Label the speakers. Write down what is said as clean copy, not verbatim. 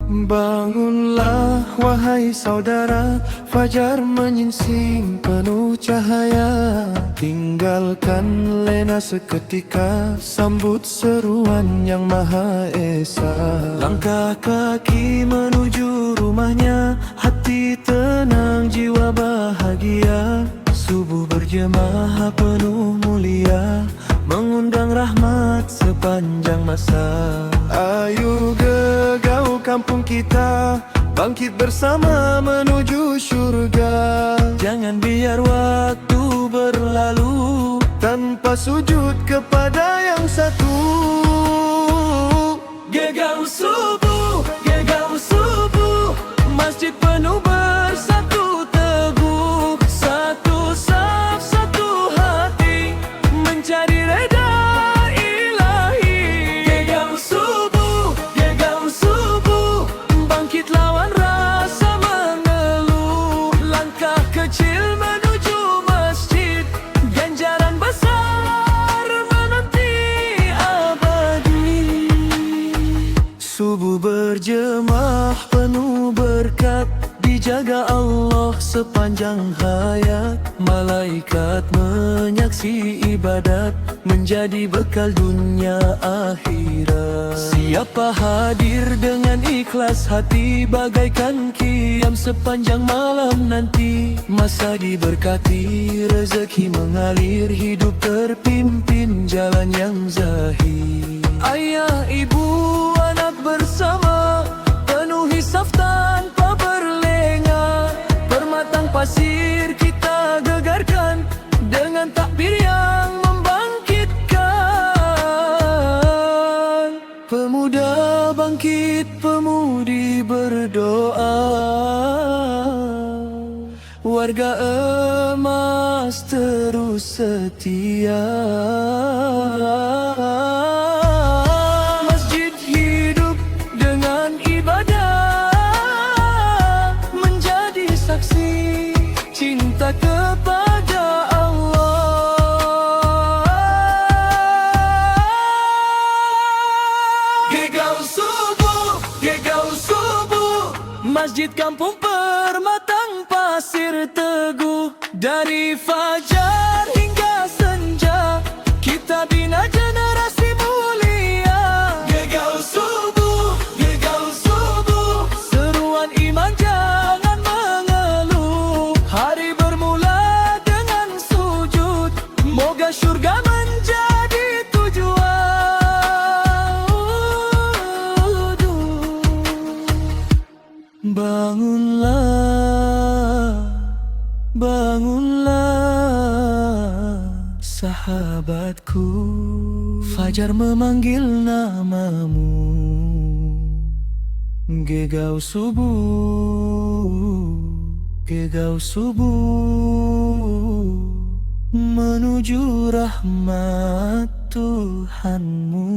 Speaker 1: Bangunlah wahai saudara, fajar menyingsing penuh cahaya. Tinggalkan lena seketika, sambut seruan yang Maha Esa. Langkah kaki menuju rumahnya, hati tenang, jiwa bahagia. Subuh berjemaah penuh mulia, mengundang rahmat sepanjang masa. Ayo gegau kampung kita, bangkit bersama menuju syurga. Jangan biar waktu berlalu tanpa sujud kepada yang satu. Gegau subuh, masjid penuh bersatu teguh. Satu saf, satu hati, mencari reda ilahi. Gegau subuh, bangkit lawan rasa mengeluh. Langkah kecil menuju masjid, ganjaran besar menanti abadi. Subuh berjemaah penuh berkat, dijaga Allah sepanjang hayat. Malaikat menyaksi ibadat, menjadi bekal dunia akhirat. Siapa hadir dengan ikhlas hati, bagaikan qiyam sepanjang malam nanti. Masa diberkati, rezeki mengalir, hidup terpimpin jalan yang zahir. Ayah, ibu, anak bersama, penuhi saf tanpa berlengah. Permatang pasir kita gegarkan, dengan takbir yang membangkitkan. Pemuda bangkit, pemudi berdoa, warga emas terus setia. Masjid hidup dengan ibadah, menjadi saksi cinta kepada Allah. Gegau subuh, masjid kampung permatang pasir teguh. Dari fajar hingga senja, kita bina generasi mulia. Gegau subuh, seruan iman jangan mengeluh. Hari bermula dengan sujud, moga syurga menjadi tujuan. Bangunlah sahabatku, fajar memanggil namamu. Gegau subuh, menuju rahmat Tuhanmu.